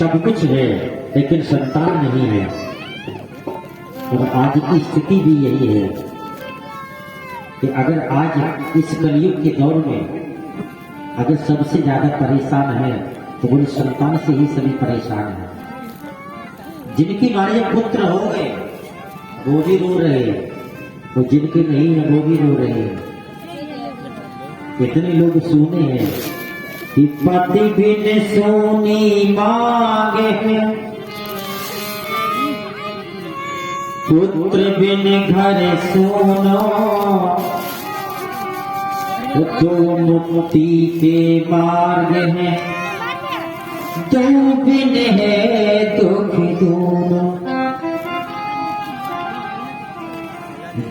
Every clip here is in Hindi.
सब कुछ है लेकिन संतान नहीं है। और आज की स्थिति भी यही है कि अगर आज इस कलयुग के दौर में अगर सबसे ज्यादा परेशान है तो वो संतान से ही सभी परेशान है। जिनकी मारे पुत्र हो गए वो भी रो रहे हैं, तो जिनके नहीं है वो भी रो रहे हैं। इतने लोग सुने हैं कि पति बिन सोनी मांगे हैं, पुत्र बिन घर सोनो, तो मुक्ति के मार्ग हैं, दो बिन है दुख दोनों।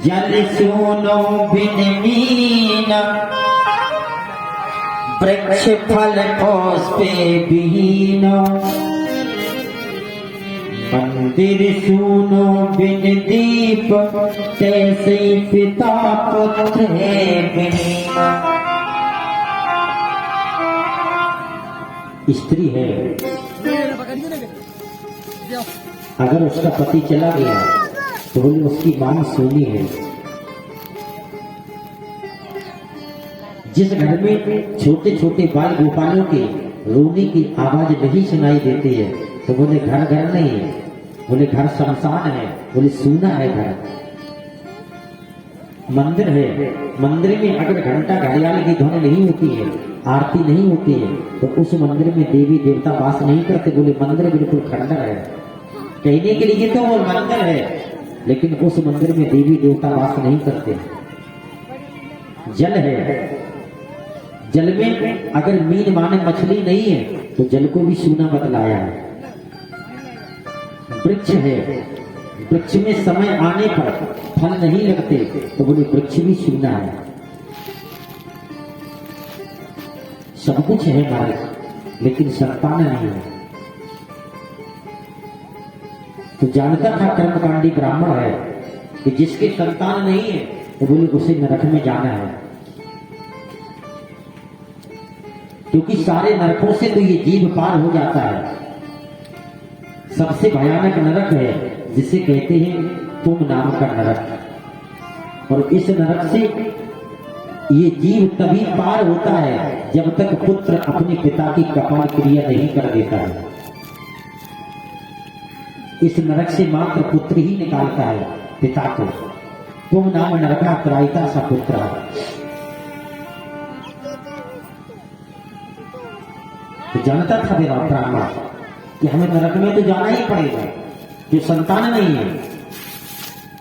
जल सोनो बिन मीना, वृक्ष फल पुष्पे विहीनो, मंदिर सुनो बिन दीप, तैसे पिता पुत्र है विहीना। स्त्री है, अगर उसका पति चला गया तो बोले उसकी मांग सोनी है। जिस घर में छोटे छोटे बाल गोपालों के रोने की आवाज नहीं सुनाई देती है तो बोले घर घर नहीं है, बोले घर शमशान है, बोले सूना है घर। मंदिर है, मंदिर में अगर घंटा घड़ियाल की ध्वनि नहीं होती है, आरती नहीं होती है, तो उस मंदिर में देवी देवता वास नहीं करते, बोले मंदिर बिल्कुल खंडर है। कहने के लिए तो वो मंदिर है लेकिन उस मंदिर में देवी देवता वास नहीं करते। जल है, जल में अगर मीन माने मछली नहीं है तो जल को भी सूना बतलाया है। वृक्ष है, वृक्ष में समय आने पर फल नहीं लगते तो बोले वृक्ष भी सूना है। सब कुछ है मालिक लेकिन संतान नहीं है। तो जानता था कर्मकांडी ब्राह्मण है कि जिसके संतान नहीं है तो बोले उसे नरक में जाना है, क्योंकि सारे नरकों से तो ये जीव पार हो जाता है। सबसे भयानक नरक है जिसे कहते हैं तुम नाम का नरक। और इस नरक से ये जीव तभी पार होता है जब तक पुत्र अपने पिता की कपाल क्रिया नहीं कर देता है। इस नरक से मात्र पुत्र ही निकालता है पिता को। तुम नाम नरका त्रायिता सा पुत्र। तो जानता था मेरा ब्राह्मण कि हमें नरक में तो जाना ही पड़ेगा, जो संतान नहीं है।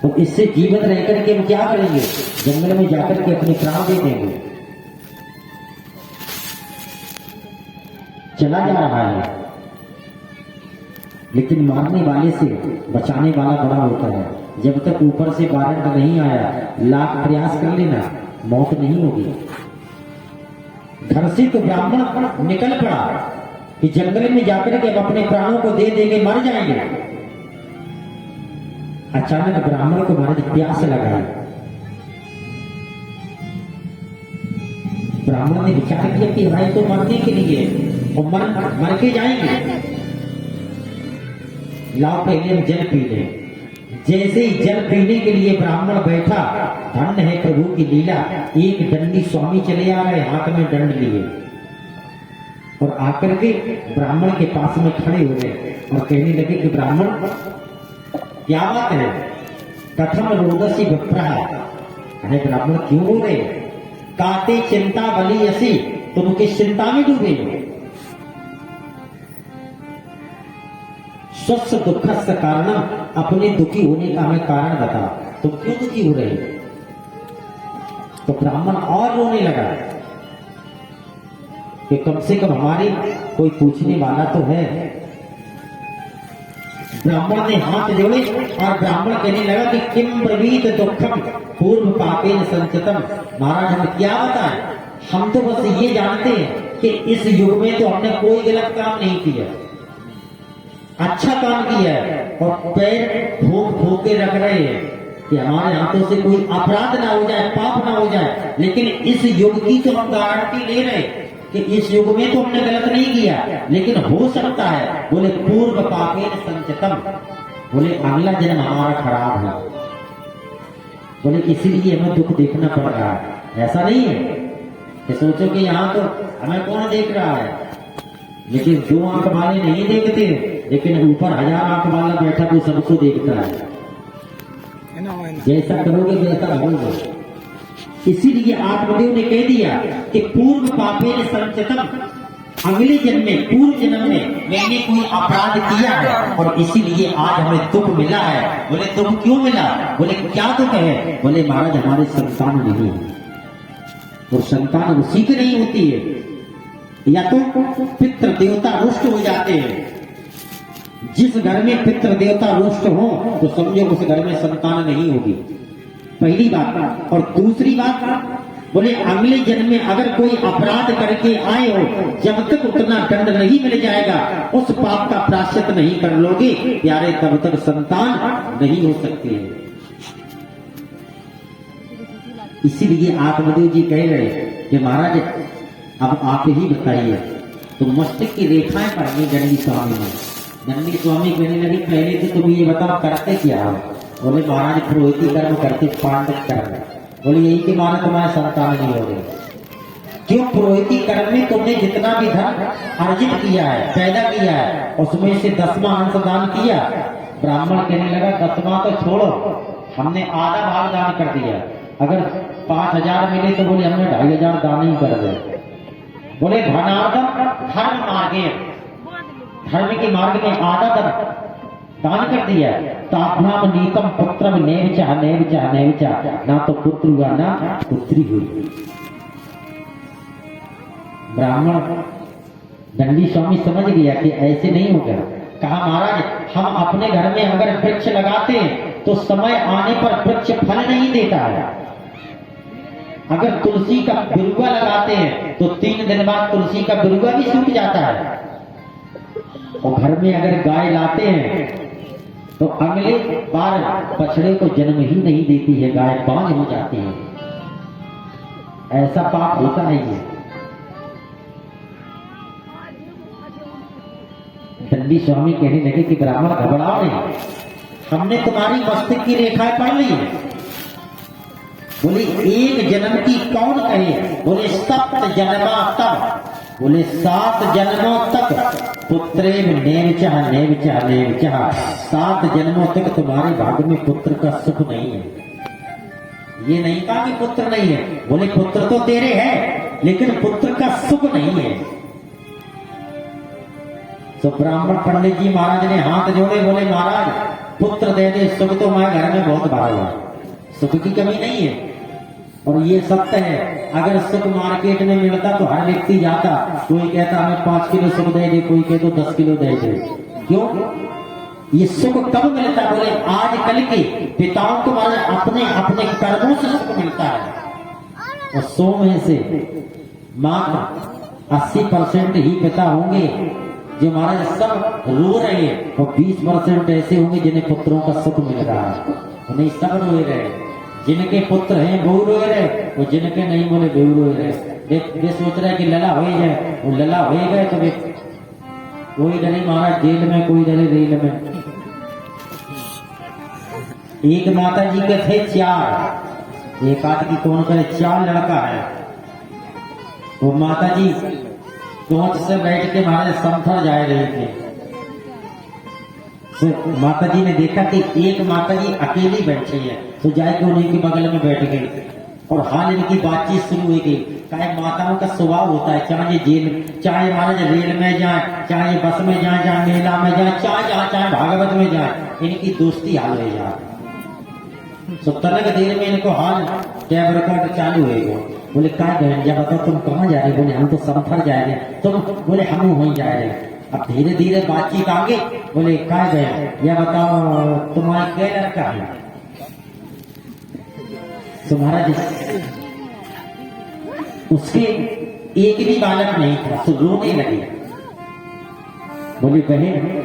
तो इससे जीवित रह करके हम क्या करेंगे? जंगल में जाकर के अपने प्राण दे देंगे। चला जा रहा है लेकिन मारने वाले से बचाने वाला बड़ा होता है। जब तक ऊपर से वारंट नहीं आया, लाख प्रयास कर लेना, मौत नहीं होगी। घर से तो ब्राह्मण निकल पड़ा कि जंगल में जाकर के हम अपने प्राणों को दे देंगे, मर जाएंगे। अचानक ब्राह्मण को महाराज प्यास लगा। ब्राह्मण ने विचार किया कि भाई तो मरने के लिए और मर के जाएंगे, लाओ पहले हम जल पी लें। जैसे ही जल पीने के लिए ब्राह्मण बैठा, धन्य है प्रभु की लीला, एक दंडी स्वामी चले आ रहे, हाथ में दंड लिए और आकर के ब्राह्मण के पास में खड़े हो गए और कहने लगे कि ब्राह्मण क्या बात है? कथम रोदसी विप्रः। अरे ब्राह्मण क्यों रो रहे? काते चिंता बली असी, तुम किस चिंता में डूबे हो? स्वस्थ दुख का कारण, अपने दुखी होने का हमें कारण बता, तुम क्यों दुखी हो रहे? तो ब्राह्मण और रोने लगा कि कम से कम हमारे कोई पूछने वाला तो है। ब्राह्मण ने हाथ जोड़े और ब्राह्मण कहने लगा कि किम ब्रवीत दुखम पूर्व पापेन संचितम। महाराज हम क्या बताएं, हम तो बस ये जानते हैं कि इस युग में तो हमने कोई गलत काम नहीं किया, अच्छा काम किया है और पैर फूक फूक के रख रहे हैं कि हमारे हाथों से कोई अपराध ना हो जाए, पाप ना हो जाए। लेकिन इस युग की तो हम गारंटी ले रहे कि इस युग में तो हमने गलत नहीं किया, लेकिन हो सकता है, बोले पूर्व पापेन संचितम, बोले अगला जन्म हमारा खराब है, बोले इसीलिए हमें दुख देखना पड़ रहा है। ऐसा नहीं है कि सोचो कि यहाँ तो हमें कौन देख रहा है, लेकिन 2 आंख वाले नहीं देखते, लेकिन ऊपर 1000 आंख वाला बैठा तो सबको देखता है। जैसा करोगे वैसा होगा। इसीलिए आत्मदेव ने कह दिया कि पूर्व पापेन संचितम, अगले जन्म में, पूर्व जन्म में मैंने कोई अपराध किया है और इसीलिए आज हमें दुख मिला है। बोले दुख क्यों मिला? बोले क्या दुख है? बोले महाराज हमारे संतान नहीं है, और संतान उसी की नहीं होती है, या तो पितृ देवता रुष्ट हो जाते हैं। जिस घर में पितृ देवता रुष्ट हो तो समझो उस घर में संतान नहीं होगी, पहली बात। और दूसरी बात, बोले अगले जन्म में अगर कोई अपराध करके आए हो, जब तक उतना दंड नहीं मिल जाएगा, उस पाप का प्रायश्चित नहीं कर लोगे प्यारे, तब तक संतान नहीं हो सकती है। इसीलिए आत्मदेव जी कह रहे कि महाराज अब आप ही बताइए। तो मस्तक की रेखाएं पढ़नी दंडी स्वामी ने। दंडी स्वामी कहने लगी पहले तो तुम ये बताओ करते क्या हो? बोले महाराज पुरोहिती कर्म करते, पांडित कर्म। बोले यही के मारे तुम्हारे संतान नहीं हो रहे। क्यों? पुरोहिती कर्म में तुमने जितना भी धन अर्जित किया है, पैदा किया है, उसमें से 10वां अंश दान किया। ब्राह्मण कहने लगा 10वां तो छोड़ो, हमने आधा भाग दान कर दिया। अगर 5000 मिले तो बोले हमने 2500 दान ही कर दे। बोले धनार्दम धर्म मार्गे, धर्म के मार्ग में आधा दान कर दिया। ताभ्याम नीकम पुत्रम नेव चाह नेव चाह नेव चाह, ना तो पुत्र हुआ ना पुत्री हुई। ब्राह्मण दंडी स्वामी समझ गया कि ऐसे नहीं होगा। कहा महाराज हम अपने घर में अगर वृक्ष लगाते हैं तो समय आने पर वृक्ष फल नहीं देता है। अगर तुलसी का बिरुआ लगाते हैं तो 3 दिन बाद तुलसी का बिरुआ भी सूख जाता है। और घर में अगर गाय लाते हैं तो अगले बार बछड़े को जन्म ही नहीं देती है, गाय बांझ हो जाती है। ऐसा पाप होता नहीं है। दंडी स्वामी कहने लगे कि ब्राह्मण घबराओ नहीं, हमने तुम्हारी मस्तक की रेखाएं पढ़ ली है। बोले 1 जन्म की कौन कहे? बोले 7 जन्मा तब, बोले 7 जन्मों तक पुत्रेव नेव चाह नेव चाह नेव चाह, 7 जन्मों तक तुम्हारे भाग में पुत्र का सुख नहीं है। ये नहीं कहा कि पुत्र नहीं है, बोले पुत्र तो तेरे है लेकिन पुत्र का सुख नहीं है। तो ब्राह्मण पंडित जी महाराज ने हाथ जोड़े, बोले महाराज पुत्र दे दे, सुख तो हमारे घर में बहुत भरा हुआ, सुख की कमी नहीं है। और ये सत्य है, अगर सुख मार्केट में मिलता तो हर व्यक्ति जाता। कोई कहता हमें 5 किलो सुख दे दे, कोई कहता 10 किलो दे दे। क्यों? ये सुख कब मिलता? बोले आज कल के पिताओं को अपने अपने कर्मों से सुख मिलता है। और 100 में से मात्र 80% ही पिता होंगे जो महाराज सब रो रहे हैं, और 20% ऐसे होंगे जिन्हें पुत्रों का सुख मिल रहा है। उन्हें सब रो रहे, जिनके पुत्र हैं वो रो रहे, और जिनके नहीं बोले वो रो रहे। वे सोच रहे कि लला हो जाए, वो लला हो गए तो वे कोई डरे महाराज जेल में, कोई डरे रेल में। एक माता जी के थे 4, एक आध की कौन करे 4 लड़का है। वो माता जी पहुंच से बैठ के महाराज समथर जा रहे थे। तो माता जी ने देखा कि एक माता जी अकेली बैठी है, तो जाके उन्हीं के बगल में बैठ गई और हाल इनकी बातचीत शुरू हो गई। चाहे माताओं का स्वभाव होता है, चाहे जेल, चाहे महाराज रेल में जाए, चाहे बस में जाए, चाहे मेला में जाए, चाहे भागवत में जाए, इनकी दोस्ती हाल हो जाए। तो तनक देर में इनको हाल कैब रिकॉर्ड चालू होएगा। बोले क्या बहन जा बताओ तुम कहाँ जा रहे? बोले हम तो समथर जा रहे। तुम? बोले हम वहीं जा रहे। अब धीरे धीरे बातचीत आगे। बोले क्या गए या बताओ तुम्हारे क्या लड़का है? तुम्हारा उसके एक भी बालक नहीं था, तो रोने लगे। बोले बहन